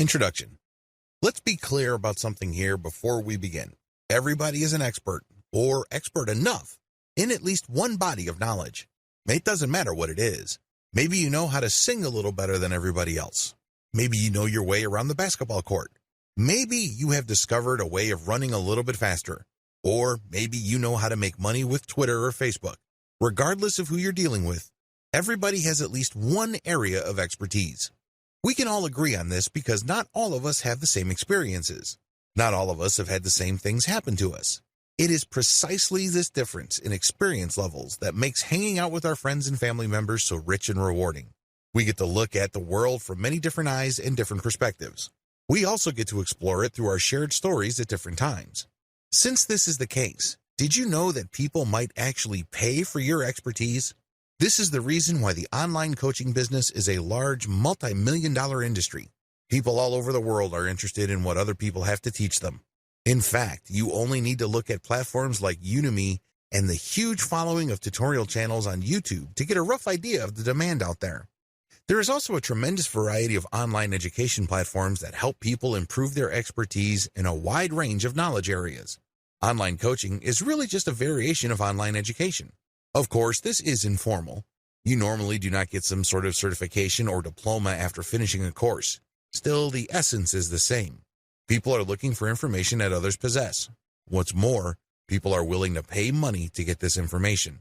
Introduction. Let's be clear about something here before we begin. Everybody is an expert, or expert enough, in at least one body of knowledge. It doesn't matter what it is. Maybe you know how to sing a little better than everybody else. Maybe you know your way around the basketball court. Maybe you have discovered a way of running a little bit faster. Or maybe you know how to make money with Twitter or Facebook. Regardless of who you're dealing with, everybody has at least one area of expertise. We can all agree on this because not all of us have the same experiences. Not all of us have had the same things happen to us. It is precisely this difference in experience levels that makes hanging out with our friends and family members so rich and rewarding. We get to look at the world from many different eyes and different perspectives. We also get to explore it through our shared stories at different times. Since this is the case, did you know that people might actually pay for your expertise? This is the reason why the online coaching business is a large multi-million-dollar industry. People all over the world are interested in what other people have to teach them. In fact, you only need to look at platforms like Udemy and the huge following of tutorial channels on YouTube to get a rough idea of the demand out there. There is also a tremendous variety of online education platforms that help people improve their expertise in a wide range of knowledge areas. Online coaching is really just a variation of online education. Of course, this is informal. You normally do not get some sort of certification or diploma after finishing a course. Still, the essence is the same. People are looking for information that others possess. What's more, people are willing to pay money to get this information.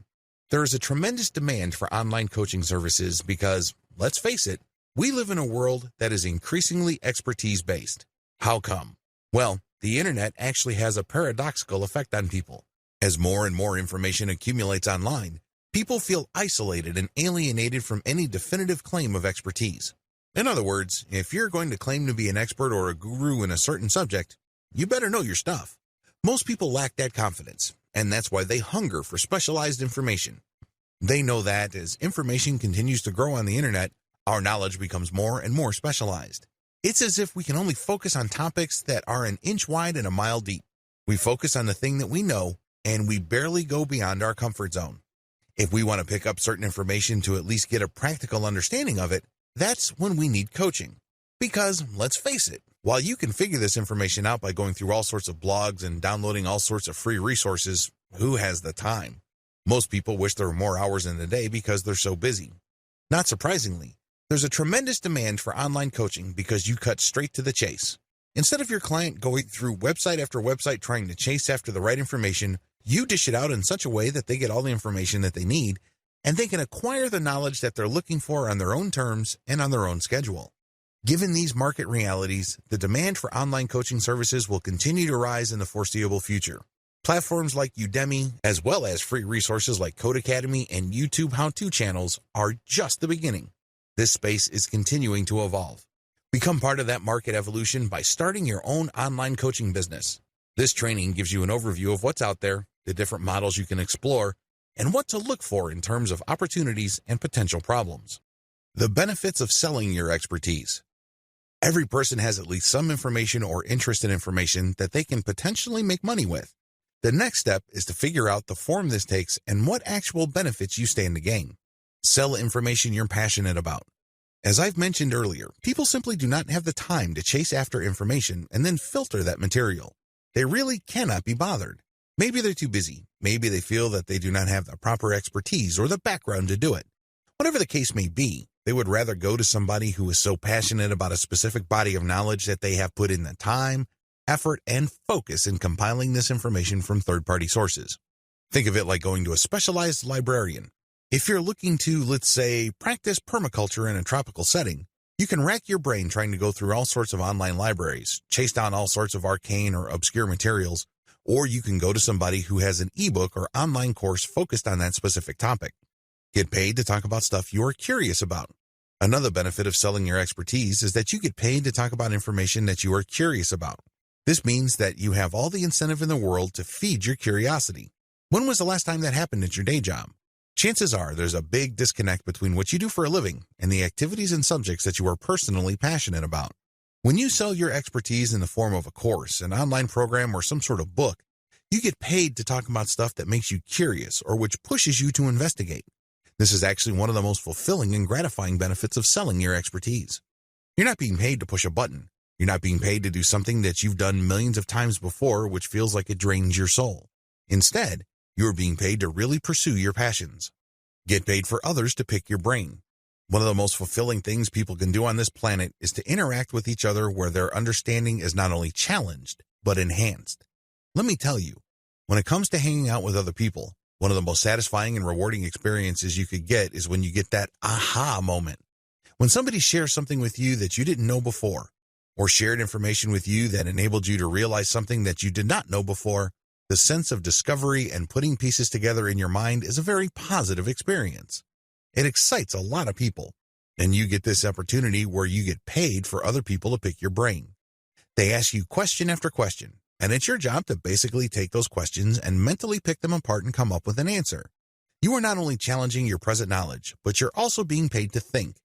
There is a tremendous demand for online coaching services because, let's face it, we live in a world that is increasingly expertise-based. How come? Well, the internet actually has a paradoxical effect on people. As more and more information accumulates online, people feel isolated and alienated from any definitive claim of expertise. In other words, if you're going to claim to be an expert or a guru in a certain subject, you better know your stuff. Most people lack that confidence, and that's why they hunger for specialized information. They know that as information continues to grow on the internet, our knowledge becomes more and more specialized. It's as if we can only focus on topics that are an inch wide and a mile deep. We focus on the thing that we know, and we barely go beyond our comfort zone. If we want to pick up certain information to at least get a practical understanding of it, that's when we need coaching. Because, let's face it, while you can figure this information out by going through all sorts of blogs and downloading all sorts of free resources, who has the time? Most people wish there were more hours in the day because they're so busy. Not surprisingly, there's a tremendous demand for online coaching because you cut straight to the chase. Instead of your client going through website after website trying to chase after the right information, you dish it out in such a way that they get all the information that they need, and they can acquire the knowledge that they're looking for on their own terms and on their own schedule. Given these market realities, the demand for online coaching services will continue to rise in the foreseeable future. Platforms like Udemy, as well as free resources like Codecademy and YouTube how-to channels, are just the beginning. This space is continuing to evolve. Become part of that market evolution by starting your own online coaching business. This training gives you an overview of what's out there, the different models you can explore, and what to look for in terms of opportunities and potential problems. The benefits of selling your expertise. Every person has at least some information or interest in information that they can potentially make money with. The next step is to figure out the form this takes and what actual benefits you stand to gain. Sell information you're passionate about. As I've mentioned earlier, people simply do not have the time to chase after information and then filter that material. They really cannot be bothered. Maybe they're too busy. Maybe they feel that they do not have the proper expertise or the background to do it. Whatever the case may be, they would rather go to somebody who is so passionate about a specific body of knowledge that they have put in the time, effort, and focus in compiling this information from third-party sources. Think of it like going to a specialized librarian. If you're looking to, let's say, practice permaculture in a tropical setting, you can rack your brain trying to go through all sorts of online libraries, chase down all sorts of arcane or obscure materials, or you can go to somebody who has an ebook or online course focused on that specific topic. Get paid to talk about stuff you're curious about. Another benefit of selling your expertise is that you get paid to talk about information that you are curious about. This means that you have all the incentive in the world to feed your curiosity. When was the last time that happened at your day job? Chances are there's a big disconnect between what you do for a living and the activities and subjects that you are personally passionate about. When you sell your expertise in the form of a course, an online program, or some sort of book, you get paid to talk about stuff that makes you curious or which pushes you to investigate. This is actually one of the most fulfilling and gratifying benefits of selling your expertise. You're not being paid to push a button. You're not being paid to do something that you've done millions of times before, which feels like it drains your soul. Instead, you're being paid to really pursue your passions. Get paid for others to pick your brain. One of the most fulfilling things people can do on this planet is to interact with each other where their understanding is not only challenged, but enhanced. Let me tell you, when it comes to hanging out with other people, one of the most satisfying and rewarding experiences you could get is when you get that aha moment. When somebody shares something with you that you didn't know before, or shared information with you that enabled you to realize something that you did not know before, the sense of discovery and putting pieces together in your mind is a very positive experience. It excites a lot of people, and you get this opportunity where you get paid for other people to pick your brain. They ask you question after question, and it's your job to basically take those questions and mentally pick them apart and come up with an answer. You are not only challenging your present knowledge, but you're also being paid to think.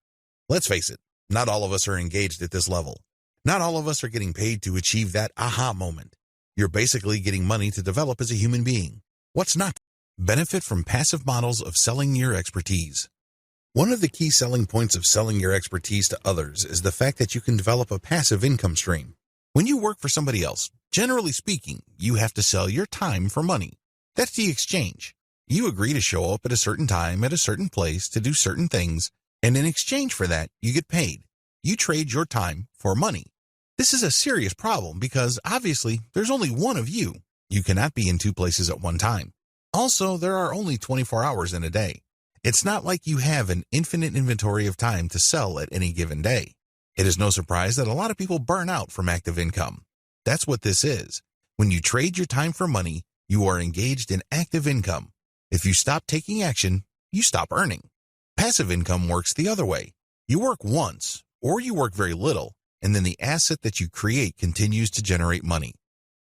Let's face it, not all of us are engaged at this level. Not all of us are getting paid to achieve that aha moment. You're basically getting money to develop as a human being. What's not? Benefit from passive models of selling your expertise. One of the key selling points of selling your expertise to others is the fact that you can develop a passive income stream. When you work for somebody else, generally speaking, you have to sell your time for money. That's the exchange. You agree to show up at a certain time at a certain place to do certain things, and in exchange for that, you get paid. You trade your time for money. This is a serious problem because, obviously, there's only one of you. You cannot be in two places at one time. Also, there are only 24 hours in a day. It's not like you have an infinite inventory of time to sell at any given day. It is no surprise that a lot of people burn out from active income. That's what this is. When you trade your time for money, you are engaged in active income. If you stop taking action, you stop earning. Passive income works the other way. You work once, or you work very little, and then the asset that you create continues to generate money.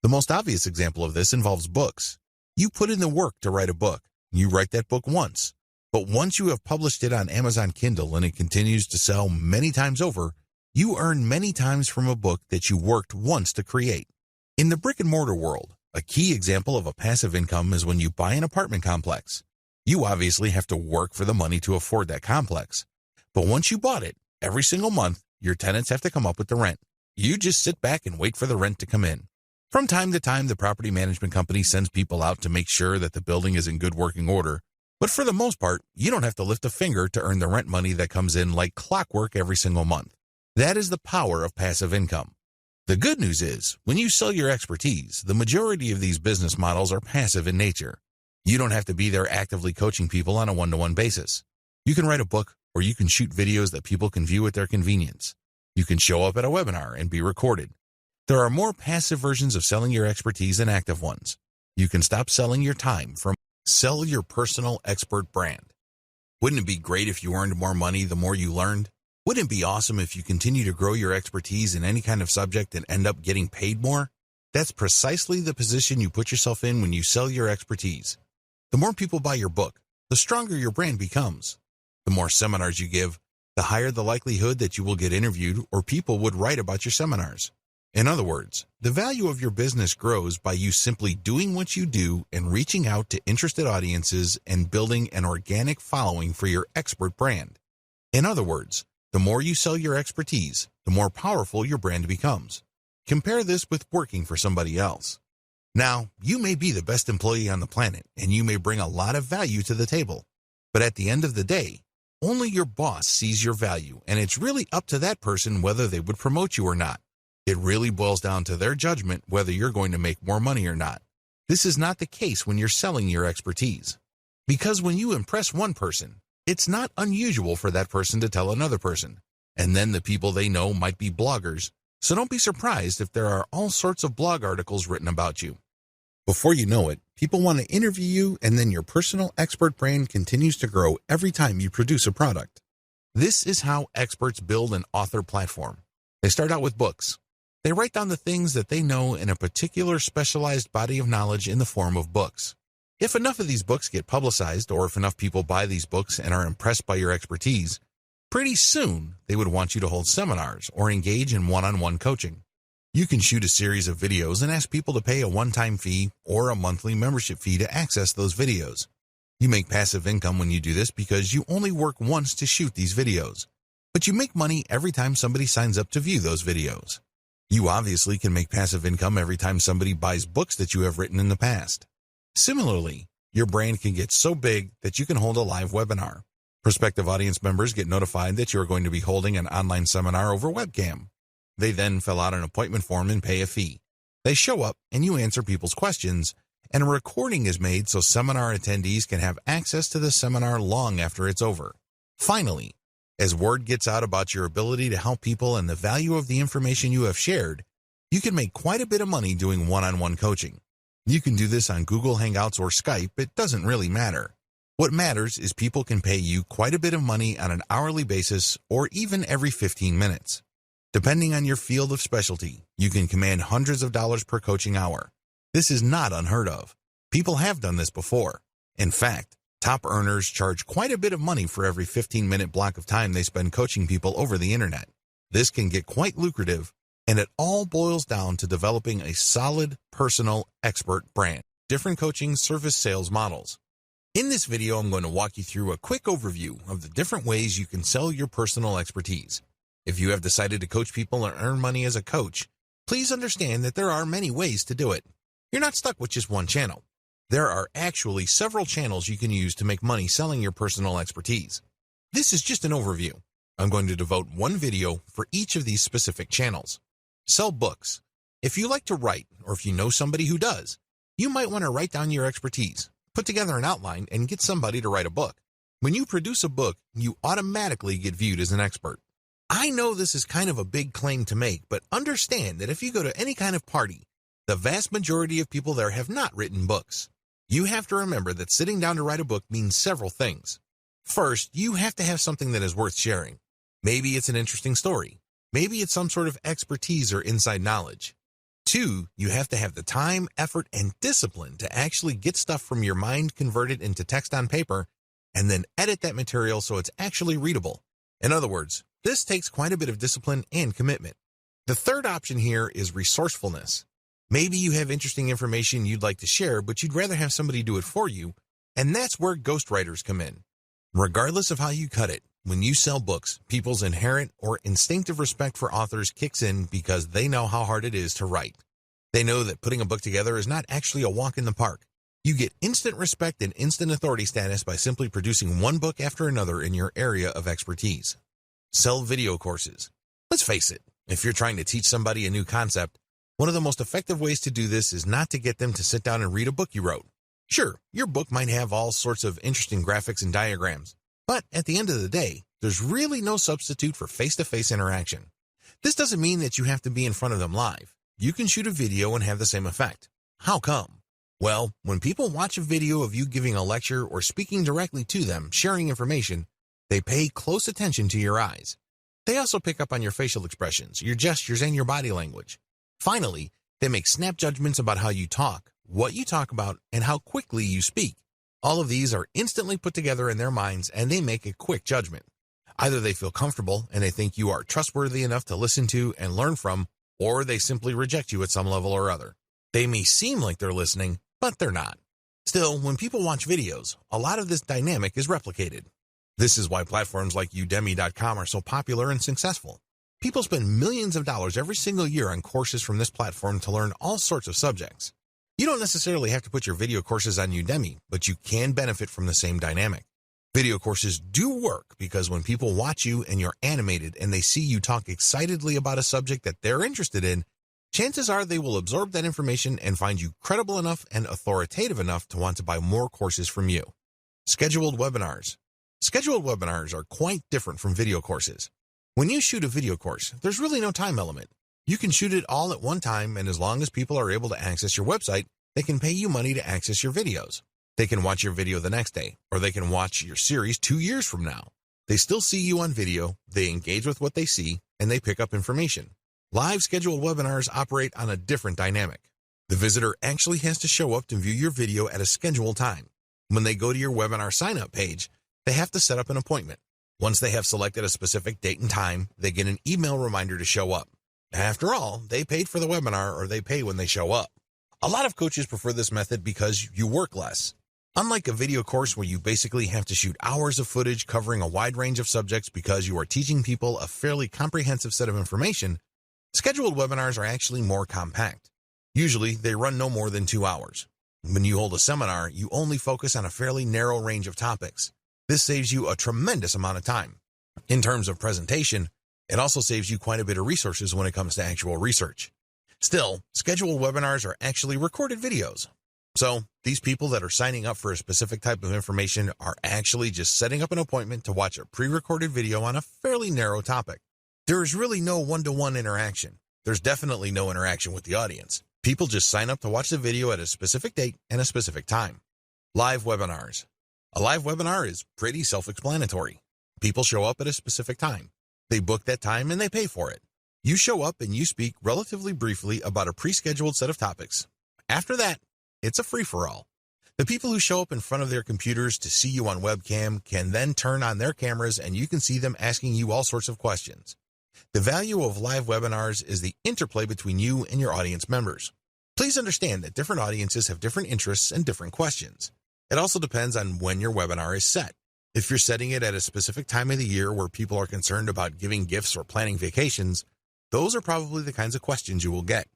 The most obvious example of this involves books. You put in the work to write a book. You write that book once. But once you have published it on Amazon Kindle and it continues to sell many times over, you earn many times from a book that you worked once to create. In the brick-and-mortar world, a key example of a passive income is when you buy an apartment complex. You obviously have to work for the money to afford that complex. But once you bought it, every single month, your tenants have to come up with the rent. You just sit back and wait for the rent to come in. From time to time, the property management company sends people out to make sure that the building is in good working order. But for the most part, you don't have to lift a finger to earn the rent money that comes in like clockwork every single month. That is the power of passive income. The good news is, when you sell your expertise, the majority of these business models are passive in nature. You don't have to be there actively coaching people on a one-to-one basis. You can write a book, or you can shoot videos that people can view at their convenience. You can show up at a webinar and be recorded. There are more passive versions of selling your expertise than active ones. You can stop selling your time for sell your personal expert brand. Wouldn't it be great if you earned more money the more you learned? Wouldn't it be awesome if you continue to grow your expertise in any kind of subject and end up getting paid more? That's precisely the position you put yourself in when you sell your expertise. The more people buy your book, the stronger your brand becomes. The more seminars you give, the higher the likelihood that you will get interviewed or people would write about your seminars. In other words, the value of your business grows by you simply doing what you do and reaching out to interested audiences and building an organic following for your expert brand. In other words, the more you sell your expertise, the more powerful your brand becomes. Compare this with working for somebody else. Now, you may be the best employee on the planet and you may bring a lot of value to the table. But at the end of the day, only your boss sees your value, and it's really up to that person whether they would promote you or not. It really boils down to their judgment whether you're going to make more money or not. This is not the case when you're selling your expertise. Because when you impress one person, it's not unusual for that person to tell another person. And then the people they know might be bloggers, so don't be surprised if there are all sorts of blog articles written about you. Before you know it, people want to interview you, and then your personal expert brand continues to grow every time you produce a product. This is how experts build an author platform. They start out with books. They write down the things that they know in a particular specialized body of knowledge in the form of books. If enough of these books get publicized, or if enough people buy these books and are impressed by your expertise, pretty soon they would want you to hold seminars or engage in one-on-one coaching. You can shoot a series of videos and ask people to pay a one-time fee or a monthly membership fee to access those videos. You make passive income when you do this because you only work once to shoot these videos, but you make money every time somebody signs up to view those videos. You obviously can make passive income every time somebody buys books that you have written in the past. Similarly, your brand can get so big that you can hold a live webinar. Prospective audience members get notified that you are going to be holding an online seminar over webcam. They then fill out an appointment form and pay a fee. They show up and you answer people's questions, and a recording is made so seminar attendees can have access to the seminar long after it's over. Finally, as word gets out about your ability to help people and the value of the information you have shared, you can make quite a bit of money doing one-on-one coaching. You can do this on Google Hangouts or Skype, it doesn't really matter. What matters is people can pay you quite a bit of money on an hourly basis or even every 15 minutes. Depending on your field of specialty, you can command hundreds of dollars per coaching hour. This is not unheard of. People have done this before. In fact, top earners charge quite a bit of money for every 15-minute block of time they spend coaching people over the internet. This can get quite lucrative, and it all boils down to developing a solid, personal, expert brand. Different coaching service sales models. In this video, I'm going to walk you through a quick overview of the different ways you can sell your personal expertise. If you have decided to coach people and earn money as a coach, please understand that there are many ways to do it. You're not stuck with just one channel. There are actually several channels you can use to make money selling your personal expertise. This is just an overview. I'm going to devote one video for each of these specific channels. Sell books. If you like to write, or if you know somebody who does, you might want to write down your expertise, put together an outline, and get somebody to write a book. When you produce a book, you automatically get viewed as an expert. I know this is kind of a big claim to make, but understand that if you go to any kind of party, the vast majority of people there have not written books. You have to remember that sitting down to write a book means several things. First, you have to have something that is worth sharing. Maybe it's an interesting story. Maybe it's some sort of expertise or inside knowledge. 2, you have to have the time, effort, and discipline to actually get stuff from your mind converted into text on paper and then edit that material so it's actually readable. In other words, this takes quite a bit of discipline and commitment. The third option here is resourcefulness. Maybe you have interesting information you'd like to share, but you'd rather have somebody do it for you, and that's where ghostwriters come in. Regardless of how you cut it, when you sell books, people's inherent or instinctive respect for authors kicks in because they know how hard it is to write. They know that putting a book together is not actually a walk in the park. You get instant respect and instant authority status by simply producing one book after another in your area of expertise. Sell video courses. Let's face it, if you're trying to teach somebody a new concept, one of the most effective ways to do this is not to get them to sit down and read a book you wrote. Sure, your book might have all sorts of interesting graphics and diagrams, but at the end of the day, there's really no substitute for face-to-face interaction. This doesn't mean that you have to be in front of them live. You can shoot a video and have the same effect. How come? Well, when people watch a video of you giving a lecture or speaking directly to them, sharing information, they pay close attention to your eyes. They also pick up on your facial expressions, your gestures, and your body language. Finally, they make snap judgments about how you talk, what you talk about, and how quickly you speak. All of these are instantly put together in their minds, and they make a quick judgment. Either they feel comfortable and they think you are trustworthy enough to listen to and learn from, or they simply reject you at some level or other. They may seem like they're listening, but they're not. Still, when people watch videos, a lot of this dynamic is replicated. This is why platforms like Udemy.com are so popular and successful. People spend millions of dollars every single year on courses from this platform to learn all sorts of subjects. You don't necessarily have to put your video courses on Udemy, but you can benefit from the same dynamic. Video courses do work because when people watch you and you're animated and they see you talk excitedly about a subject that they're interested in, chances are they will absorb that information and find you credible enough and authoritative enough to want to buy more courses from you. Scheduled webinars. Scheduled webinars are quite different from video courses. When you shoot a video course, there's really no time element. You can shoot it all at one time, and as long as people are able to access your website, they can pay you money to access your videos. They can watch your video the next day, or they can watch your series 2 years from now. They still see you on video, they engage with what they see, and they pick up information. Live scheduled webinars operate on a different dynamic. The visitor actually has to show up to view your video at a scheduled time. When they go to your webinar sign-up page, they have to set up an appointment. Once they have selected a specific date and time, they get an email reminder to show up. After all, they paid for the webinar, or they pay when they show up. A lot of coaches prefer this method because you work less. Unlike a video course where you basically have to shoot hours of footage covering a wide range of subjects because you are teaching people a fairly comprehensive set of information, Scheduled webinars are actually more compact. Usually, they run no more than 2 hours. When you hold a seminar, you only focus on a fairly narrow range of topics. This saves you a tremendous amount of time. In terms of presentation, it also saves you quite a bit of resources when it comes to actual research. Still, scheduled webinars are actually recorded videos. So, these people that are signing up for a specific type of information are actually just setting up an appointment to watch a pre-recorded video on a fairly narrow topic. There is really no one-to-one interaction. There's definitely no interaction with the audience. People just sign up to watch the video at a specific date and a specific time. Live webinars. A live webinar is pretty self-explanatory. People show up at a specific time. They book that time and they pay for it. You show up and you speak relatively briefly about a pre-scheduled set of topics. After that, it's a free-for-all. The people who show up in front of their computers to see you on webcam can then turn on their cameras and you can see them asking you all sorts of questions. The value of live webinars is the interplay between you and your audience members. Please understand that different audiences have different interests and different questions. It also depends on when your webinar is set. If you're setting it at a specific time of the year where people are concerned about giving gifts or planning vacations, those are probably the kinds of questions you will get.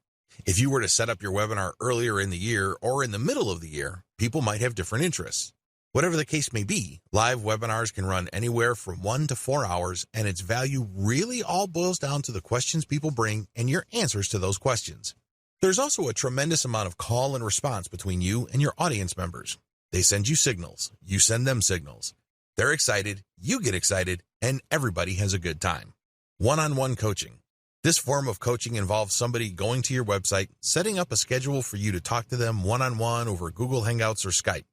If you were to set up your webinar earlier in the year or in the middle of the year, people might have different interests. Whatever the case may be, live webinars can run anywhere from 1 to 4 hours, and its value really all boils down to the questions people bring and your answers to those questions. There's also a tremendous amount of call and response between you and your audience members. They send you signals, you send them signals. They're excited, you get excited, and everybody has a good time. One-on-one coaching. This form of coaching involves somebody going to your website, setting up a schedule for you to talk to them one-on-one over Google Hangouts or Skype.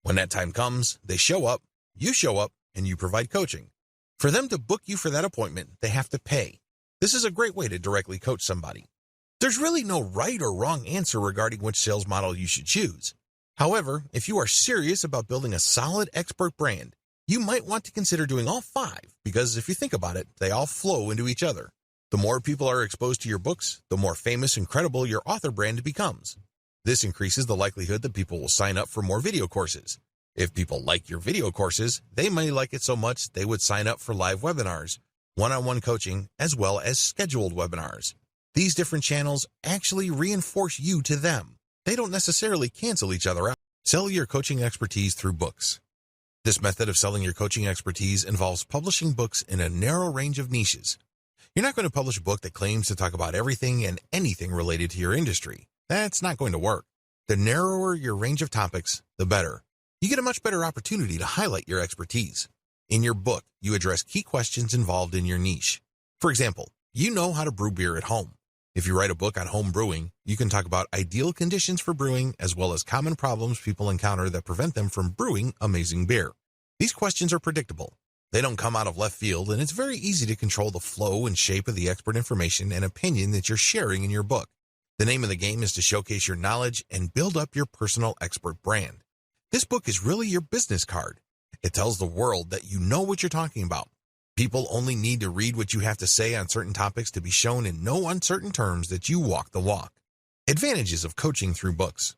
When that time comes, they show up, and you provide coaching. For them to book you for that appointment, they have to pay. This is a great way to directly coach somebody. There's really no right or wrong answer regarding which sales model you should choose. However, if you are serious about building a solid expert brand, you might want to consider doing all 5 because if you think about it, they all flow into each other. The more people are exposed to your books, the more famous and credible your author brand becomes. This increases the likelihood that people will sign up for more video courses. If people like your video courses, they may like it so much they would sign up for live webinars, one-on-one coaching, as well as scheduled webinars. These different channels actually reinforce you to them. They don't necessarily cancel each other out. Sell your coaching expertise through books. This method of selling your coaching expertise involves publishing books in a narrow range of niches. You're not going to publish a book that claims to talk about everything and anything related to your industry. That's not going to work. The narrower your range of topics, the better. You get a much better opportunity to highlight your expertise. In your book, you address key questions involved in your niche. For example, you know how to brew beer at home. If you write a book on home brewing, you can talk about ideal conditions for brewing as well as common problems people encounter that prevent them from brewing amazing beer. These questions are predictable. They don't come out of left field, and it's very easy to control the flow and shape of the expert information and opinion that you're sharing in your book. The name of the game is to showcase your knowledge and build up your personal expert brand. This book is really your business card. It tells the world that you know what you're talking about. People only need to read what you have to say on certain topics to be shown in no uncertain terms that you walk the walk. Advantages of coaching through books.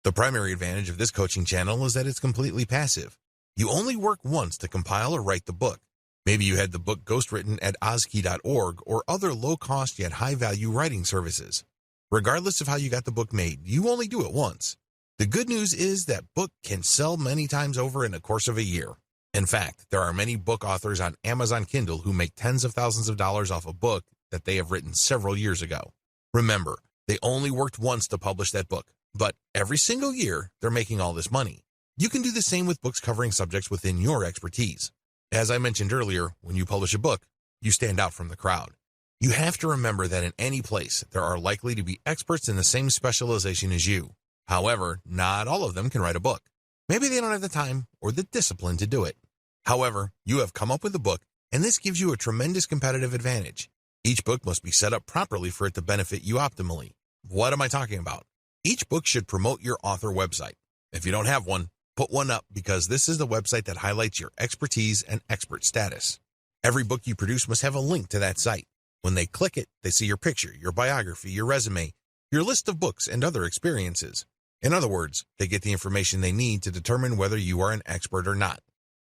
The primary advantage of this coaching channel is that it's completely passive. You only work once to compile or write the book. Maybe you had the book ghostwritten at ozkey.org or other low-cost yet high-value writing services. Regardless of how you got the book made, you only do it once. The good news is that book can sell many times over in the course of a year. In fact, there are many book authors on Amazon Kindle who make tens of thousands of dollars off a book that they have written several years ago. Remember, they only worked once to publish that book, but every single year, they're making all this money. You can do the same with books covering subjects within your expertise. As I mentioned earlier, when you publish a book, you stand out from the crowd. You have to remember that in any place, there are likely to be experts in the same specialization as you. However, not all of them can write a book. Maybe they don't have the time or the discipline to do it. However, you have come up with a book, and this gives you a tremendous competitive advantage. Each book must be set up properly for it to benefit you optimally. What am I talking about? Each book should promote your author website. If you don't have one, put one up because this is the website that highlights your expertise and expert status. Every book you produce must have a link to that site. When they click it, they see your picture, your biography, your resume, your list of books, and other experiences. In other words, they get the information they need to determine whether you are an expert or not.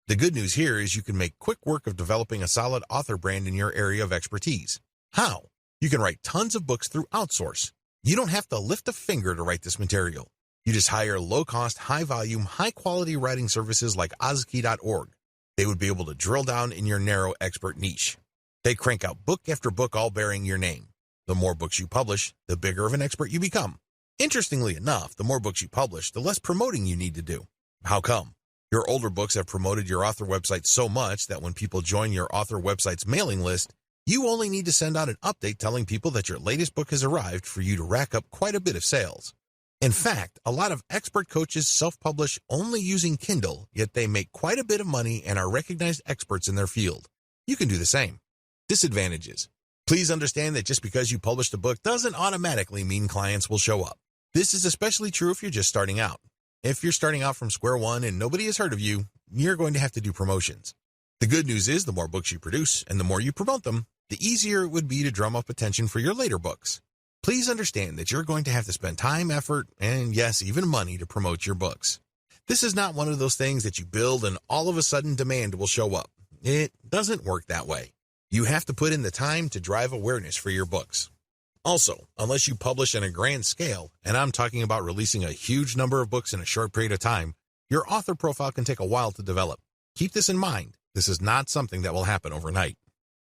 The good news here is you can make quick work of developing a solid author brand in your area of expertise. How? You can write tons of books through outsource. You don't have to lift a finger to write this material. You just hire low-cost, high-volume, high-quality writing services like ozkey.org. They would be able to drill down in your narrow expert niche. They crank out book after book all bearing your name. The more books you publish, the bigger of an expert you become. Interestingly enough, the more books you publish, the less promoting you need to do. How come? Your older books have promoted your author website so much that when people join your author website's mailing list, you only need to send out an update telling people that your latest book has arrived for you to rack up quite a bit of sales. In fact, a lot of expert coaches self-publish only using Kindle, yet they make quite a bit of money and are recognized experts in their field. You can do the same. Disadvantages. Please understand that just because you published a book doesn't automatically mean clients will show up. This is especially true if you're just starting out. If you're starting out from square one and nobody has heard of you, you're going to have to do promotions. The good news is the more books you produce and the more you promote them, the easier it would be to drum up attention for your later books. Please understand that you're going to have to spend time, effort, and yes, even money to promote your books. This is not one of those things that you build and all of a sudden demand will show up. It doesn't work that way. You have to put in the time to drive awareness for your books. Also, unless you publish on a grand scale, and I'm talking about releasing a huge number of books in a short period of time, your author profile can take a while to develop. Keep this in mind. This is not something that will happen overnight.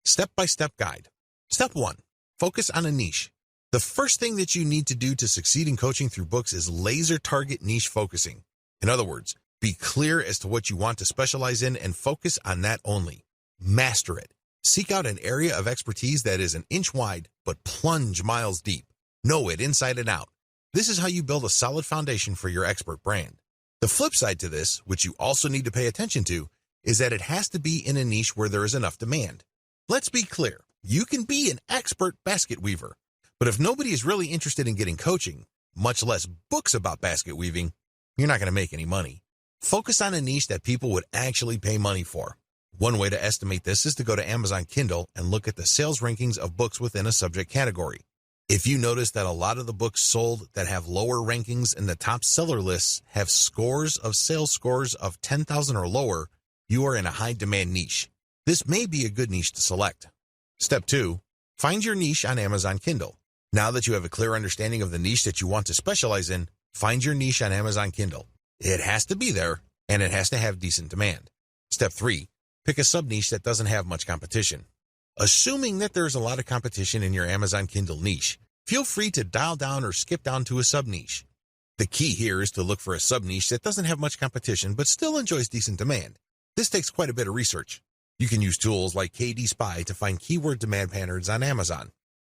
Step-by-step guide. Step 1. Focus on a niche. The first thing that you need to do to succeed in coaching through books is laser target niche focusing. In other words, be clear as to what you want to specialize in and focus on that only. Master it. Seek out an area of expertise that is an inch wide, but plunge miles deep. Know it inside and out. This is how you build a solid foundation for your expert brand. The flip side to this, which you also need to pay attention to, is that it has to be in a niche where there is enough demand. Let's be clear. You can be an expert basket weaver, but if nobody is really interested in getting coaching, much less books about basket weaving, you're not going to make any money. Focus on a niche that people would actually pay money for. One way to estimate this is to go to Amazon Kindle and look at the sales rankings of books within a subject category. If you notice that a lot of the books sold that have lower rankings in the top seller lists have sales scores of 10,000 or lower, you are in a high demand niche. This may be a good niche to select. Step 2. Find your niche on Amazon Kindle. Now that you have a clear understanding of the niche that you want to specialize in, find your niche on Amazon Kindle. It has to be there, and it has to have decent demand. Step 3. Pick a sub-niche that doesn't have much competition. Assuming that there's a lot of competition in your Amazon Kindle niche, feel free to dial down or skip down to a sub-niche. The key here is to look for a sub-niche that doesn't have much competition but still enjoys decent demand. This takes quite a bit of research. You can use tools like KD Spy to find keyword demand patterns on Amazon.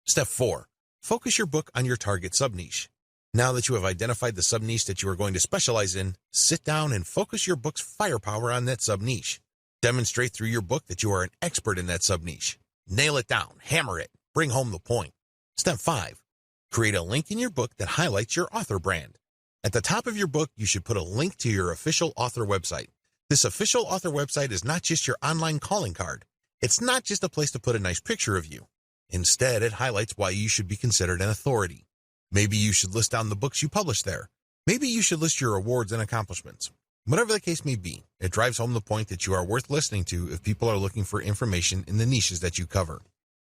Step 4. Focus your book on your target sub-niche. Now that you have identified the sub-niche that you are going to specialize in, sit down and focus your book's firepower on that sub-niche. Demonstrate through your book that you are an expert in that sub-niche. Nail it down, hammer it, bring home the point. Step 5. Create a link in your book that highlights your author brand. At the top of your book, you should put a link to your official author website. This official author website is not just your online calling card. It's not just a place to put a nice picture of you. Instead, it highlights why you should be considered an authority. Maybe you should list down the books you publish there. Maybe you should list your awards and accomplishments. Whatever the case may be, it drives home the point that you are worth listening to if people are looking for information in the niches that you cover.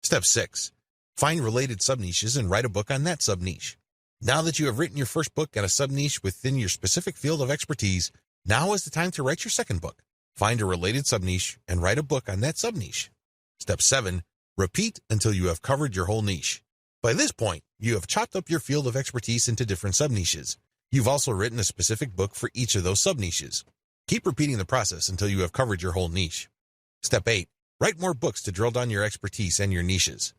Step 6. Find related sub-niches and write a book on that sub-niche. Now that you have written your first book on a sub-niche within your specific field of expertise, now is the time to write your second book. Find a related sub-niche and write a book on that sub-niche. Step 7. Repeat until you have covered your whole niche. By this point, you have chopped up your field of expertise into different sub-niches. You've also written a specific book for each of those sub-niches. Keep repeating the process until you have covered your whole niche. Step 8. Write more books to drill down your expertise and your niches.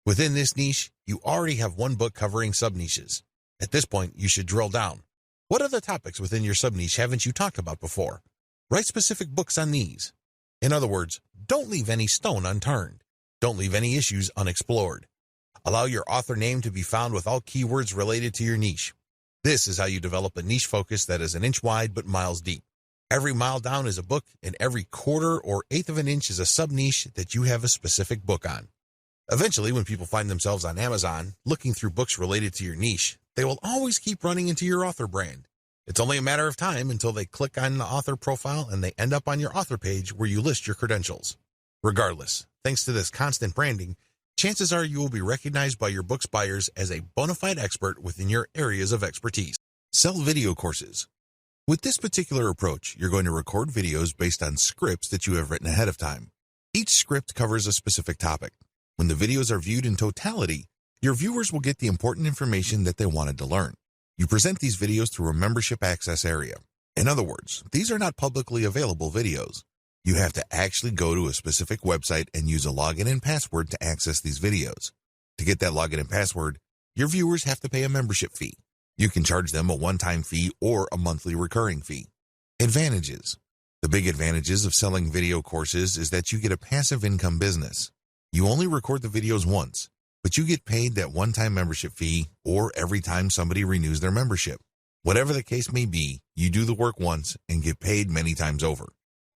Within this niche, you already have one book covering sub-niches. At this point, you should drill down. What other topics within your sub-niche haven't you talked about before? Write specific books on these. In other words, don't leave any stone unturned. Don't leave any issues unexplored. Allow your author name to be found with all keywords related to your niche. This is how you develop a niche focus that is an inch wide but miles deep. Every mile down is a book, and every quarter or eighth of an inch is a sub-niche that you have a specific book on. Eventually, when people find themselves on Amazon looking through books related to your niche, they will always keep running into your author brand. It's only a matter of time until they click on the author profile and they end up on your author page where you list your credentials. Regardless, thanks to this constant branding, chances are you will be recognized by your book's buyers as a bona fide expert within your areas of expertise. Sell video courses. With this particular approach, you're going to record videos based on scripts that you have written ahead of time. Each script covers a specific topic. When the videos are viewed in totality, your viewers will get the important information that they wanted to learn. You present these videos through a membership access area. In other words, these are not publicly available videos. You have to actually go to a specific website and use a login and password to access these videos. To get that login and password, your viewers have to pay a membership fee. You can charge them a one-time fee or a monthly recurring fee. Advantages. The big advantages of selling video courses is that you get a passive income business. You only record the videos once, but you get paid that one-time membership fee or every time somebody renews their membership. Whatever the case may be, you do the work once and get paid many times over.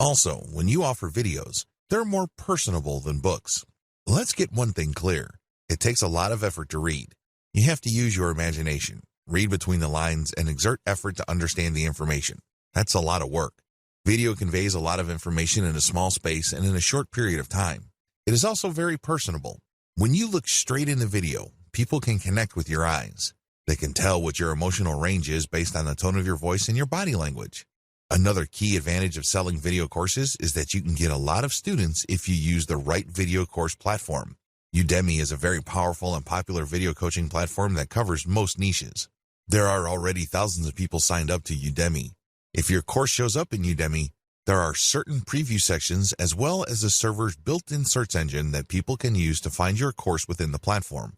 Also, when you offer videos, they're more personable than books. Let's get one thing clear. It takes a lot of effort to read. You have to use your imagination, read between the lines, and exert effort to understand the information. That's a lot of work. Video conveys a lot of information in a small space and in a short period of time. It is also very personable. When you look straight in the video, people can connect with your eyes. They can tell what your emotional range is based on the tone of your voice and your body language. Another key advantage of selling video courses is that you can get a lot of students if you use the right video course platform. Udemy is a very powerful and popular video coaching platform that covers most niches. There are already thousands of people signed up to Udemy. If your course shows up in Udemy, there are certain preview sections as well as a server's built-in search engine that people can use to find your course within the platform.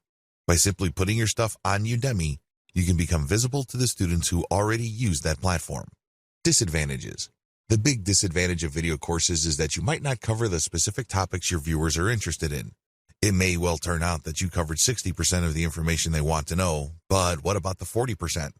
By simply putting your stuff on Udemy, you can become visible to the students who already use that platform. Disadvantages. The big disadvantage of video courses is that you might not cover the specific topics your viewers are interested in. It may well turn out that you covered 60% of the information they want to know, but what about the 40%?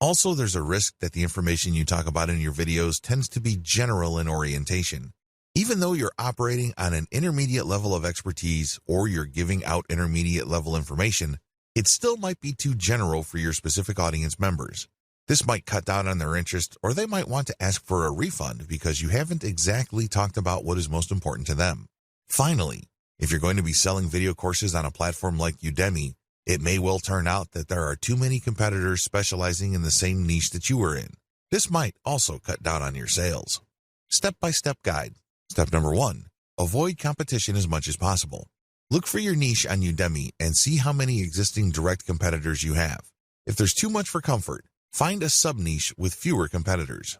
Also, there's a risk that the information you talk about in your videos tends to be general in orientation. Even though you're operating on an intermediate level of expertise or you're giving out intermediate level information, it still might be too general for your specific audience members. This might cut down on their interest, or they might want to ask for a refund because you haven't exactly talked about what is most important to them. Finally, if you're going to be selling video courses on a platform like Udemy, it may well turn out that there are too many competitors specializing in the same niche that you are in. This might also cut down on your sales. Step-by-step guide. Step number 1. Avoid competition as much as possible. Look for your niche on Udemy and see how many existing direct competitors you have. If there's too much for comfort, find a sub-niche with fewer competitors.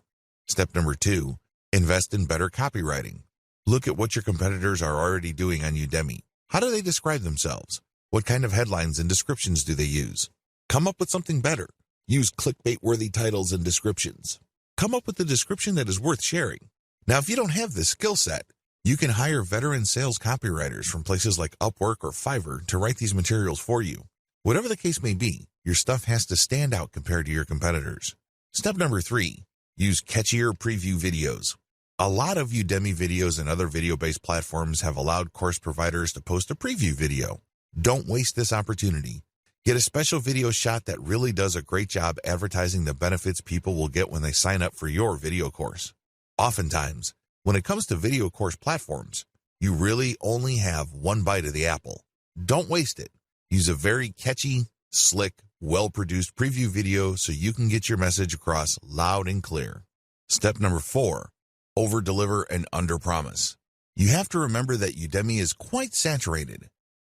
Step number 2. Invest in better copywriting. Look at what your competitors are already doing on Udemy. How do they describe themselves? What kind of headlines and descriptions do they use? Come up with something better. Use clickbait-worthy titles and descriptions. Come up with a description that is worth sharing. Now, if you don't have this skill set, you can hire veteran sales copywriters from places like Upwork or Fiverr to write these materials for you. Whatever the case may be, your stuff has to stand out compared to your competitors. Step number 3. Use catchier preview videos. A lot of Udemy videos and other video-based platforms have allowed course providers to post a preview video. Don't waste this opportunity. Get a special video shot that really does a great job advertising the benefits people will get when they sign up for your video course. Oftentimes, when it comes to video course platforms, you really only have one bite of the apple. Don't waste it. Use a very catchy, slick, well-produced preview video so you can get your message across loud and clear. Step number 4. Over-deliver and under-promise. You have to remember that Udemy is quite saturated.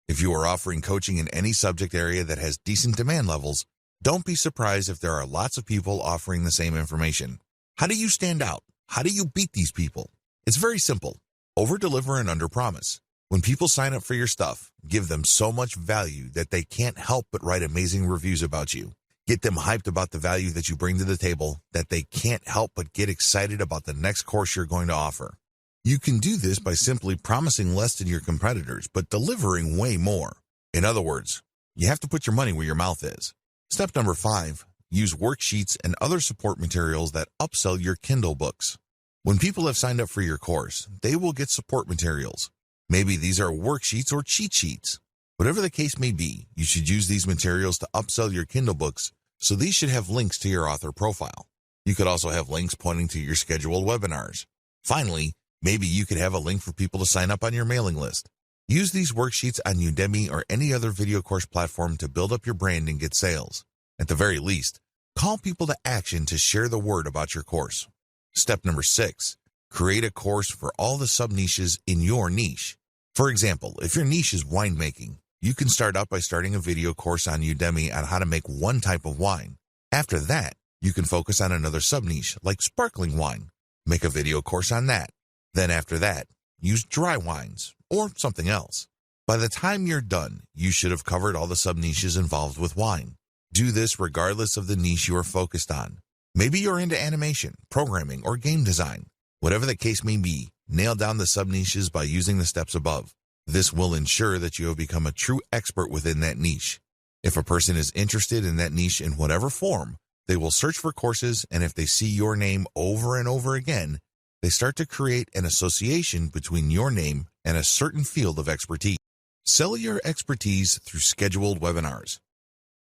If you are offering coaching in any subject area that has decent demand levels, don't be surprised if there are lots of people offering the same information. How do you stand out? How do you beat these people? It's very simple. Over-deliver and under-promise. When people sign up for your stuff, give them so much value that they can't help but write amazing reviews about you. Get them hyped about the value that you bring to the table that they can't help but get excited about the next course you're going to offer. You can do this by simply promising less than your competitors, but delivering way more. In other words, you have to put your money where your mouth is. Step number 5, use worksheets and other support materials that upsell your Kindle books. When people have signed up for your course, they will get support materials. Maybe these are worksheets or cheat sheets. Whatever the case may be, you should use these materials to upsell your Kindle books, so these should have links to your author profile. You could also have links pointing to your scheduled webinars. Finally, maybe you could have a link for people to sign up on your mailing list. Use these worksheets on Udemy or any other video course platform to build up your brand and get sales. At the very least, call people to action to share the word about your course. Step number 6, create a course for all the sub-niches in your niche. For example, if your niche is winemaking, you can start out by starting a video course on Udemy on how to make one type of wine. After that, you can focus on another sub-niche like sparkling wine. Make a video course on that. Then after that, use dry wines or something else. By the time you're done, you should have covered all the sub-niches involved with wine. Do this regardless of the niche you are focused on. Maybe you're into animation, programming, or game design. Whatever the case may be, nail down the sub-niches by using the steps above. This will ensure that you have become a true expert within that niche. If a person is interested in that niche in whatever form, they will search for courses, and if they see your name over and over again, they start to create an association between your name and a certain field of expertise. Sell your expertise through scheduled webinars.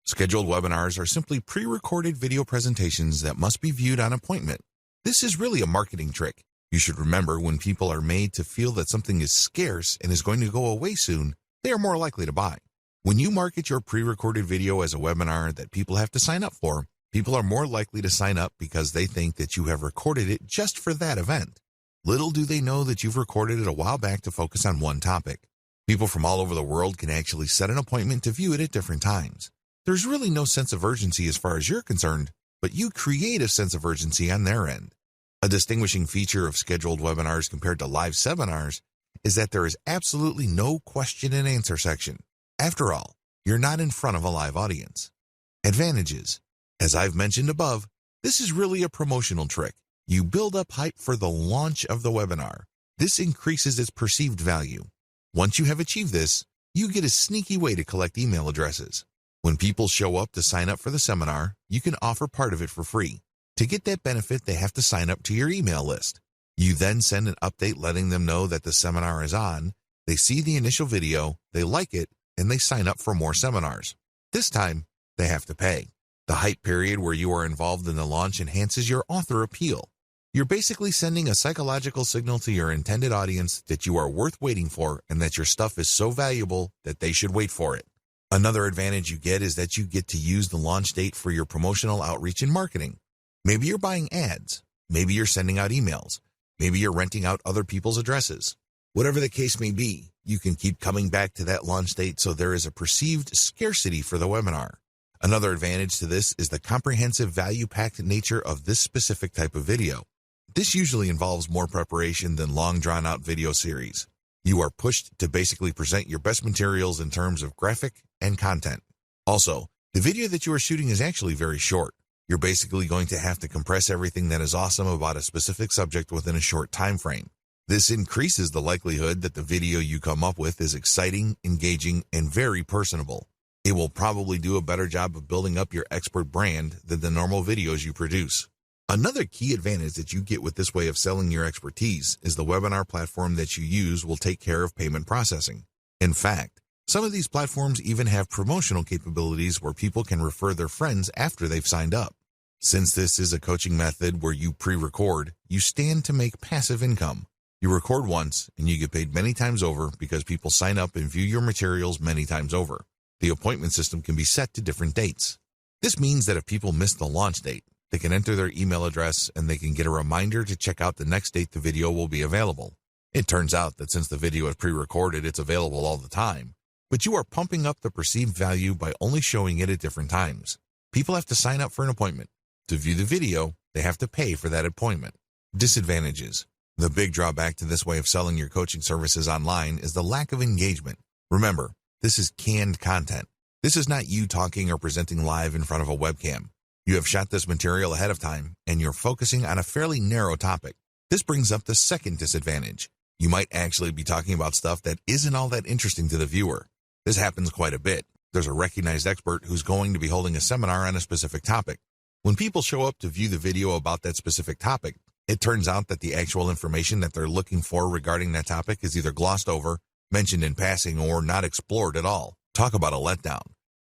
Scheduled webinars are simply pre-recorded video presentations that must be viewed on appointment. This is really a marketing trick. You should remember, when people are made to feel that something is scarce and is going to go away soon, they are more likely to buy. When you market your pre-recorded video as a webinar that people have to sign up for, people are more likely to sign up because they think that you have recorded it just for that event. Little do they know that you've recorded it a while back to focus on one topic. People from all over the world can actually set an appointment to view it at different times. There's really no sense of urgency as far as you're concerned, but you create a sense of urgency on their end. A distinguishing feature of scheduled webinars compared to live seminars is that there is absolutely no question and answer section. After all, you're not in front of a live audience. Advantages. As I've mentioned above, this is really a promotional trick. You build up hype for the launch of the webinar. This increases its perceived value. Once you have achieved this, you get a sneaky way to collect email addresses. When people show up to sign up for the seminar, you can offer part of it for free. To get that benefit, they have to sign up to your email list. You then send an update letting them know that the seminar is on. They see the initial video, they like it, and they sign up for more seminars. This time, they have to pay. The hype period where you are involved in the launch enhances your author appeal. You're basically sending a psychological signal to your intended audience that you are worth waiting for and that your stuff is so valuable that they should wait for it. Another advantage you get is that you get to use the launch date for your promotional outreach and marketing. Maybe you're buying ads. Maybe you're sending out emails. Maybe you're renting out other people's addresses. Whatever the case may be, you can keep coming back to that launch date so there is a perceived scarcity for the webinar. Another advantage to this is the comprehensive value-packed nature of this specific type of video. This usually involves more preparation than long drawn-out video series. You are pushed to basically present your best materials in terms of graphic and content. Also, the video that you are shooting is actually very short. You're basically going to have to compress everything that is awesome about a specific subject within a short time frame. This increases the likelihood that the video you come up with is exciting, engaging, and very personable. It will probably do a better job of building up your expert brand than the normal videos you produce. Another key advantage that you get with this way of selling your expertise is the webinar platform that you use will take care of payment processing. In fact, some of these platforms even have promotional capabilities where people can refer their friends after they've signed up. Since this is a coaching method where you pre-record, you stand to make passive income. You record once and you get paid many times over because people sign up and view your materials many times over. The appointment system can be set to different dates. This means that if people miss the launch date, they can enter their email address and they can get a reminder to check out the next date the video will be available. It turns out that since the video is pre-recorded, it's available all the time, but you are pumping up the perceived value by only showing it at different times. People have to sign up for an appointment. To view the video, they have to pay for that appointment. Disadvantages. The big drawback to this way of selling your coaching services online is the lack of engagement. Remember, this is canned content. This is not you talking or presenting live in front of a webcam. You have shot this material ahead of time, and you're focusing on a fairly narrow topic. This brings up the second disadvantage. You might actually be talking about stuff that isn't all that interesting to the viewer. This happens quite a bit. There's a recognized expert who's going to be holding a seminar on a specific topic. When people show up to view the video about that specific topic, it turns out that the actual information that they're looking for regarding that topic is either glossed over, mentioned in passing, or not explored at all. Talk about a letdown.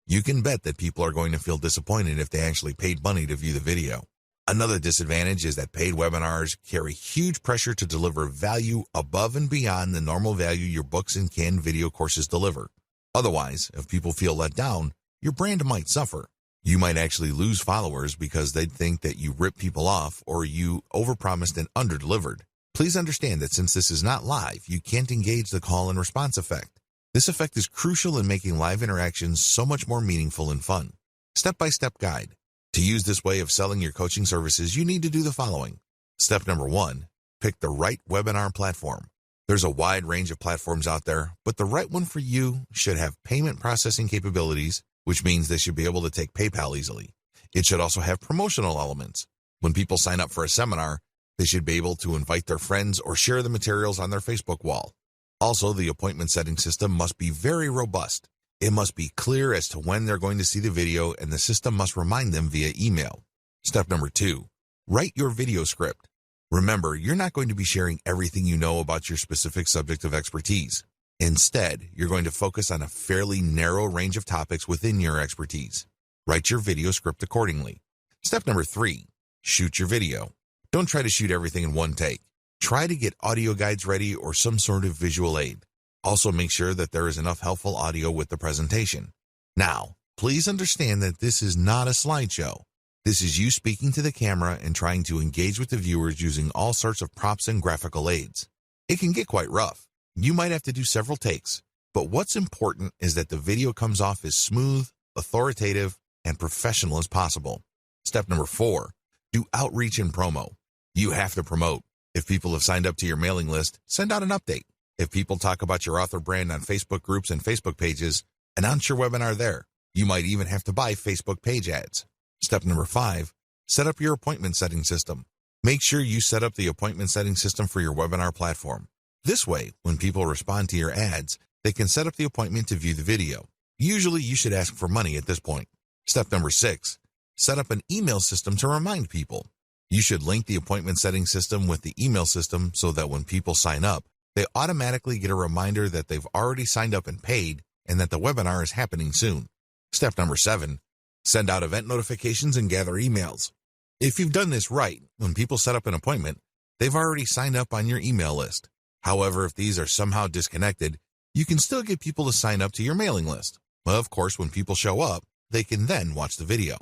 You can bet that people are going to feel disappointed if they actually paid money to view the video. Another disadvantage is that paid webinars carry huge pressure to deliver value above and beyond the normal value your books and canned video courses deliver. Otherwise, if people feel let down, your brand might suffer. You might actually lose followers because they'd think that you rip people off or you overpromised and underdelivered. Please understand that since this is not live, you can't engage the call and response effect. This effect is crucial in making live interactions so much more meaningful and fun. Step-by-step guide. To use this way of selling your coaching services, you need to do the following. Step number 1, pick the right webinar platform. There's a wide range of platforms out there, but the right one for you should have payment processing capabilities, which means they should be able to take PayPal easily. It should also have promotional elements. When people sign up for a seminar, they should be able to invite their friends or share the materials on their Facebook wall. Also, the appointment setting system must be very robust. It must be clear as to when they're going to see the video, and the system must remind them via email. Step number 2, write your video script. Remember, you're not going to be sharing everything you know about your specific subject of expertise. Instead, you're going to focus on a fairly narrow range of topics within your expertise. Write your video script accordingly. Step number 3, shoot your video. Don't try to shoot everything in one take. Try to get audio guides ready or some sort of visual aid. Also, make sure that there is enough helpful audio with the presentation. Now, please understand that this is not a slideshow. This is you speaking to the camera and trying to engage with the viewers using all sorts of props and graphical aids. It can get quite rough. You might have to do several takes, but what's important is that the video comes off as smooth, authoritative, and professional as possible. Step number 4, do outreach and promo. You have to promote. If people have signed up to your mailing list, send out an update. If people talk about your author brand on Facebook groups and Facebook pages, announce your webinar there. You might even have to buy Facebook page ads. Step number 5, set up your appointment setting system. Make sure you set up the appointment setting system for your webinar platform. This way, when people respond to your ads, they can set up the appointment to view the video. Usually, you should ask for money at this point. Step number 6, set up an email system to remind people. You should link the appointment setting system with the email system so that when people sign up, they automatically get a reminder that they've already signed up and paid and that the webinar is happening soon. Step number 7, send out event notifications and gather emails. If you've done this right, when people set up an appointment, they've already signed up on your email list. However, if these are somehow disconnected, you can still get people to sign up to your mailing list. Well, of course, when people show up, they can then watch the video.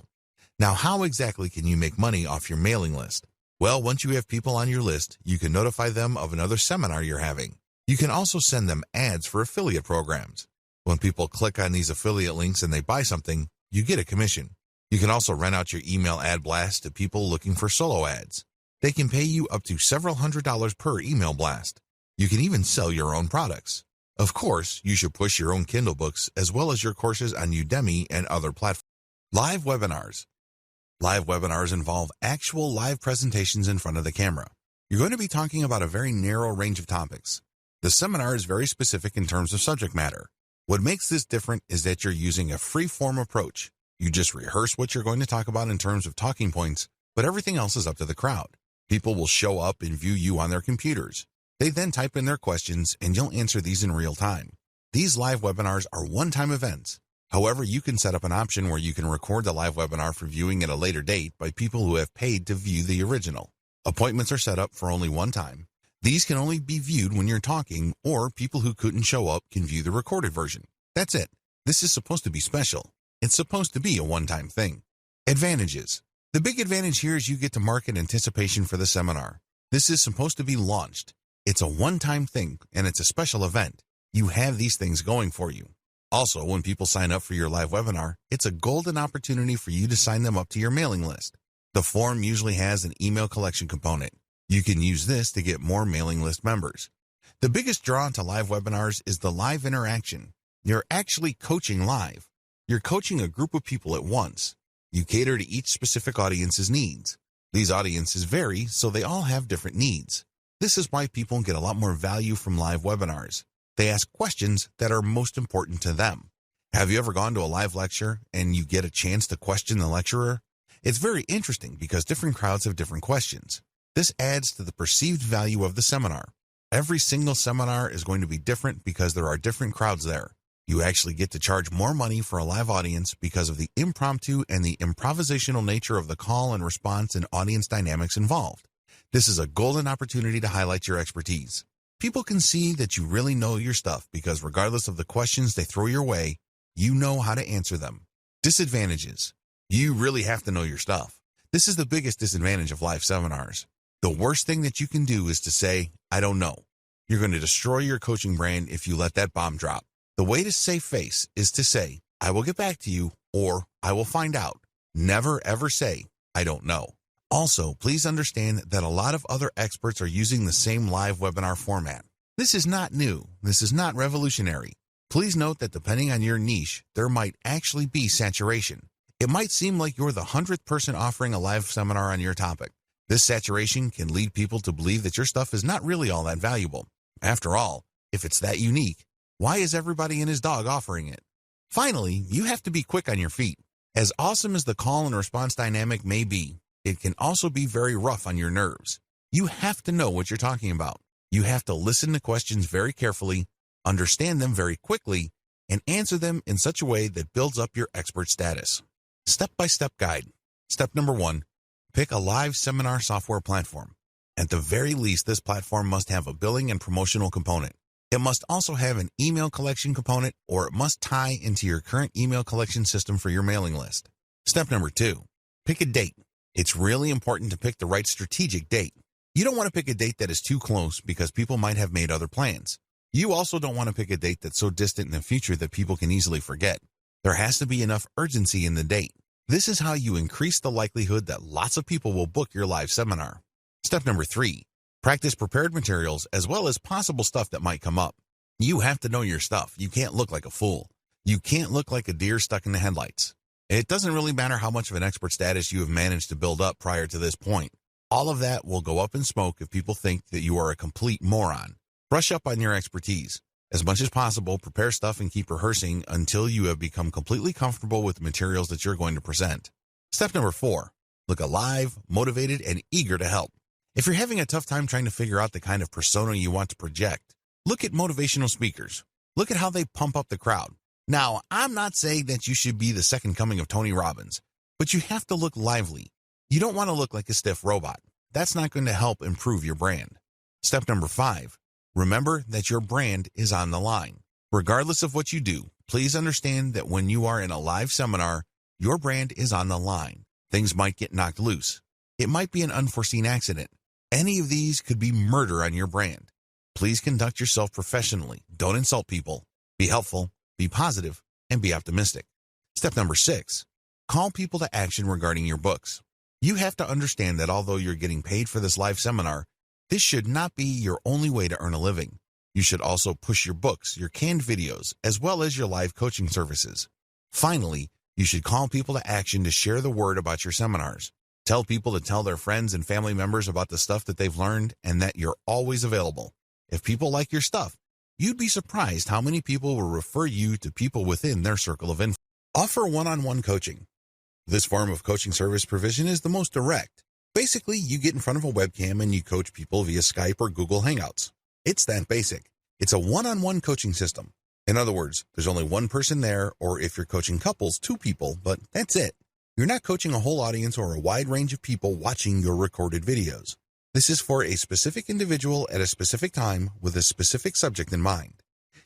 Now, how exactly can you make money off your mailing list? Well, once you have people on your list, you can notify them of another seminar you're having. You can also send them ads for affiliate programs. When people click on these affiliate links and they buy something, you get a commission. You can also rent out your email ad blast to people looking for solo ads. They can pay you up to several $100s per email blast. You can even sell your own products. Of course, you should push your own Kindle books as well as your courses on Udemy and other platforms. Live webinars. Live webinars involve actual live presentations in front of the camera. You're going to be talking about a very narrow range of topics. The seminar is very specific in terms of subject matter. What makes this different is that you're using a free-form approach. You just rehearse what you're going to talk about in terms of talking points, but everything else is up to the crowd. People will show up and view you on their computers. They then type in their questions, and you'll answer these in real time. These live webinars are one-time events. However, you can set up an option where you can record the live webinar for viewing at a later date by people who have paid to view the original. Appointments are set up for only one time. These can only be viewed when you're talking, or people who couldn't show up can view the recorded version. That's it. This is supposed to be special. It's supposed to be a one-time thing. Advantages. The big advantage here is you get to market anticipation for the seminar. This is supposed to be launched. It's a one-time thing, and it's a special event. You have these things going for you. Also, when people sign up for your live webinar, it's a golden opportunity for you to sign them up to your mailing list. The form usually has an email collection component. You can use this to get more mailing list members. The biggest draw to live webinars is the live interaction. You're actually coaching live. You're coaching a group of people at once. You cater to each specific audience's needs. These audiences vary, so they all have different needs. This is why people get a lot more value from live webinars. They ask questions that are most important to them. Have you ever gone to a live lecture and you get a chance to question the lecturer? It's very interesting because different crowds have different questions. This adds to the perceived value of the seminar. Every single seminar is going to be different because there are different crowds there. You actually get to charge more money for a live audience because of the impromptu and the improvisational nature of the call and response and audience dynamics involved. This is a golden opportunity to highlight your expertise. People can see that you really know your stuff because regardless of the questions they throw your way, you know how to answer them. Disadvantages. You really have to know your stuff. This is the biggest disadvantage of live seminars. The worst thing that you can do is to say, I don't know. You're going to destroy your coaching brand if you let that bomb drop. The way to save face is to say, I will get back to you, or I will find out. Never ever say, I don't know. Also, please understand that a lot of other experts are using the same live webinar format. This is not new. This is not revolutionary. Please note that depending on your niche, there might actually be saturation. It might seem like you're the 100th person offering a live seminar on your topic. This saturation can lead people to believe that your stuff is not really all that valuable. After all, if it's that unique, why is everybody and his dog offering it? Finally, you have to be quick on your feet. As awesome as the call and response dynamic may be, it can also be very rough on your nerves. You have to know what you're talking about. You have to listen to questions very carefully, understand them very quickly, and answer them in such a way that builds up your expert status. Step-by-step guide. Step number 1, pick a live seminar software platform. At the very least, this platform must have a billing and promotional component. It must also have an email collection component, or it must tie into your current email collection system for your mailing list. Step number 2, pick a date. It's really important to pick the right strategic date. You don't want to pick a date that is too close because people might have made other plans. You also don't want to pick a date that's so distant in the future that people can easily forget. There has to be enough urgency in the date. This is how you increase the likelihood that lots of people will book your live seminar. Step number 3, practice prepared materials as well as possible stuff that might come up. You have to know your stuff. You can't look like a fool. You can't look like a deer stuck in the headlights. It doesn't really matter how much of an expert status you have managed to build up prior to this point. All of that will go up in smoke if people think that you are a complete moron. Brush up on your expertise. As much as possible, prepare stuff and keep rehearsing until you have become completely comfortable with the materials that you're going to present. Step number 4, look alive, motivated, and eager to help. If you're having a tough time trying to figure out the kind of persona you want to project, look at motivational speakers. Look at how they pump up the crowd. Now, I'm not saying that you should be the second coming of Tony Robbins, but you have to look lively. You don't want to look like a stiff robot. That's not going to help improve your brand. Step number 5, remember that your brand is on the line. Regardless of what you do, please understand that when you are in a live seminar, your brand is on the line. Things might get knocked loose. It might be an unforeseen accident. Any of these could be murder on your brand. Please conduct yourself professionally. Don't insult people. Be helpful, be positive, and be optimistic. Step number 6, call people to action regarding your books. You have to understand that although you're getting paid for this live seminar, this should not be your only way to earn a living. You should also push your books, your canned videos, as well as your live coaching services. Finally, you should call people to action to share the word about your seminars. Tell people to tell their friends and family members about the stuff that they've learned and that you're always available. If people like your stuff, you'd be surprised how many people will refer you to people within their circle of influence. Offer one-on-one coaching. This form of coaching service provision is the most direct. Basically, you get in front of a webcam and you coach people via Skype or Google Hangouts. It's that basic. It's a one-on-one coaching system. In other words, there's only one person there, or if you're coaching couples, 2 people, but that's it. You're not coaching a whole audience or a wide range of people watching your recorded videos. This is for a specific individual at a specific time with a specific subject in mind.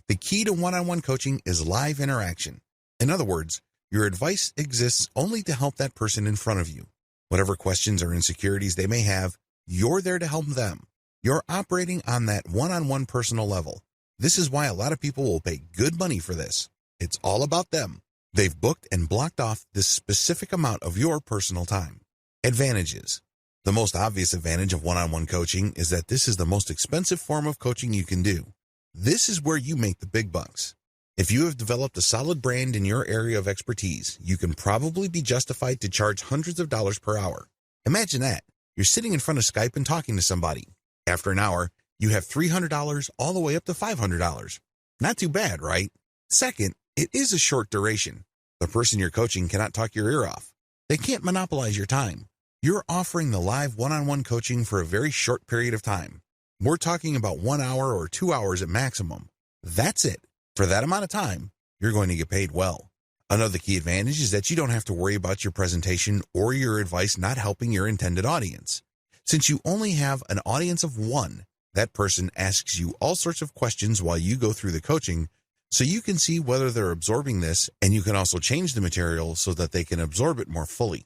The key to one-on-one coaching is live interaction. In other words, your advice exists only to help that person in front of you. Whatever questions or insecurities they may have, you're there to help them. You're operating on that one-on-one personal level. This is why a lot of people will pay good money for this. It's all about them. They've booked and blocked off this specific amount of your personal time. Advantages. The most obvious advantage of one-on-one coaching is that this is the most expensive form of coaching you can do. This is where you make the big bucks. If you have developed a solid brand in your area of expertise, you can probably be justified to charge hundreds of dollars per hour. Imagine that. You're sitting in front of Skype and talking to somebody. After an hour, you have $300 all the way up to $500. Not too bad, right? Second, it is a short duration. The person you're coaching cannot talk your ear off. They can't monopolize your time. You're offering the live one-on-one coaching for a very short period of time. We're talking about 1 hour or 2 hours at maximum. That's it. For that amount of time, you're going to get paid well. Another key advantage is that you don't have to worry about your presentation or your advice not helping your intended audience. Since you only have an audience of one, that person asks you all sorts of questions while you go through the coaching, so you can see whether they're absorbing this, and you can also change the material so that they can absorb it more fully.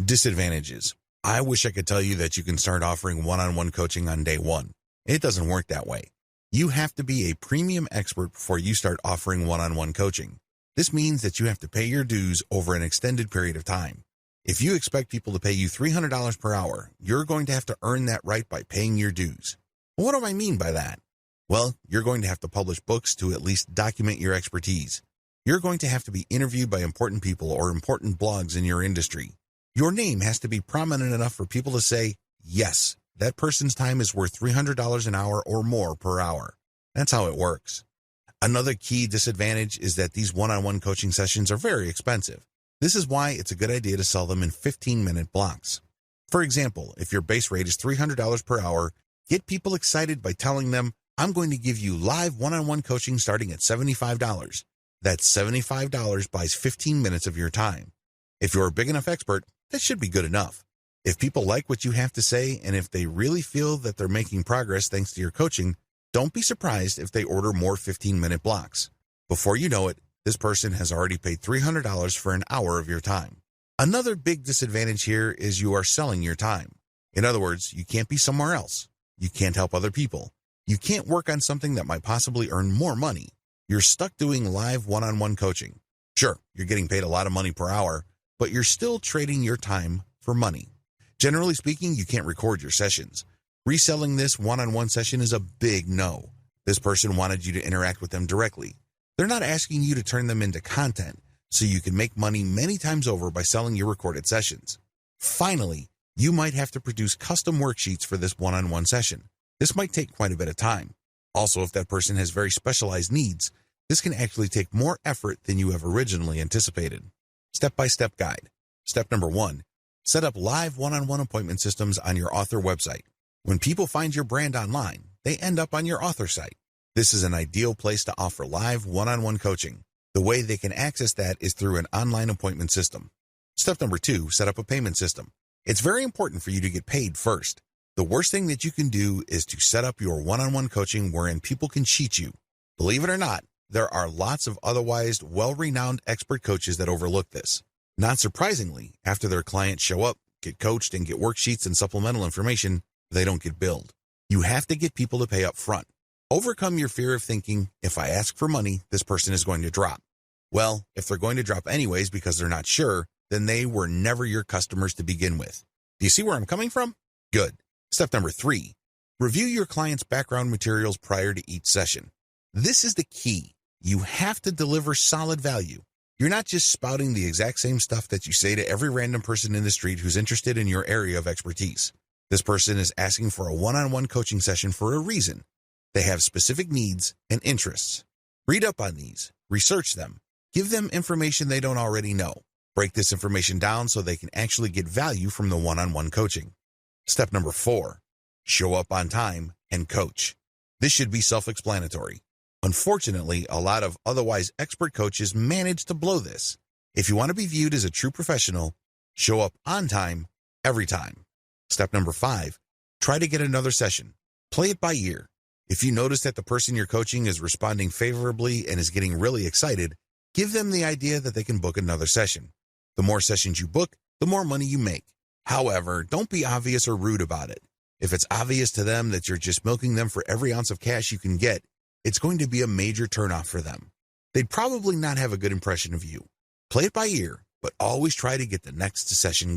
Disadvantages. I wish I could tell you that you can start offering one-on-one coaching on day one. It doesn't work that way. You have to be a premium expert before you start offering one-on-one coaching. This means that you have to pay your dues over an extended period of time. If you expect people to pay you $300 per hour, you're going to have to earn that right by paying your dues. What do I mean by that? Well, you're going to have to publish books to at least document your expertise. You're going to have to be interviewed by important people or important blogs in your industry. Your name has to be prominent enough for people to say, yes, that person's time is worth $300 an hour or more per hour. That's how it works. Another key disadvantage is that these one-on-one coaching sessions are very expensive. This is why it's a good idea to sell them in 15-minute blocks. For example, if your base rate is $300 per hour, get people excited by telling them, I'm going to give you live one-on-one coaching starting at $75. That's $75 buys 15 minutes of your time. If you're a big enough expert, that should be good enough. If people like what you have to say, and if they really feel that they're making progress thanks to your coaching, don't be surprised if they order more 15-minute blocks. Before you know it, this person has already paid $300 for an hour of your time. Another big disadvantage here is you are selling your time. In other words, you can't be somewhere else. You can't help other people. You can't work on something that might possibly earn more money. You're stuck doing live one-on-one coaching. Sure, you're getting paid a lot of money per hour, but you're still trading your time for money. Generally speaking, you can't record your sessions. Reselling this one-on-one session is a big no. This person wanted you to interact with them directly. They're not asking you to turn them into content, so you can make money many times over by selling your recorded sessions. Finally, you might have to produce custom worksheets for this one-on-one session. This might take quite a bit of time. Also, if that person has very specialized needs, this can actually take more effort than you have originally anticipated. Step-by-step guide. Step number 1. Set up live one-on-one appointment systems on your author website. When people find your brand online, they end up on your author site. This is an ideal place to offer live one-on-one coaching. The way they can access that is through an online appointment system. Step number 2, set up a payment system. It's very important for you to get paid first. The worst thing that you can do is to set up your one-on-one coaching wherein people can cheat you. Believe it or not, there are lots of otherwise well-renowned expert coaches that overlook this. Not surprisingly, after their clients show up, get coached, and get worksheets and supplemental information, they don't get billed. You have to get people to pay up front. Overcome your fear of thinking, if I ask for money, this person is going to drop. Well, if they're going to drop anyways because they're not sure, then they were never your customers to begin with. Do you see where I'm coming from? Good. Step number 3, review your client's background materials prior to each session. This is the key. You have to deliver solid value. You're not just spouting the exact same stuff that you say to every random person in the street who's interested in your area of expertise. This person is asking for a one-on-one coaching session for a reason. They have specific needs and interests. Read up on these, research them, give them information they don't already know. Break this information down so they can actually get value from the one-on-one coaching. Step number 4, show up on time and coach. This should be self-explanatory. Unfortunately, a lot of otherwise expert coaches manage to blow this. If you want to be viewed as a true professional, show up on time every time. Step number 5, try to get another session. Play it by ear. If you notice that the person you're coaching is responding favorably and is getting really excited, give them the idea that they can book another session. The more sessions you book, the more money you make. However, don't be obvious or rude about it. If it's obvious to them that you're just milking them for every ounce of cash you can get, it's going to be a major turnoff for them. They'd probably not have a good impression of you. Play it by ear, but always try to get the next session going.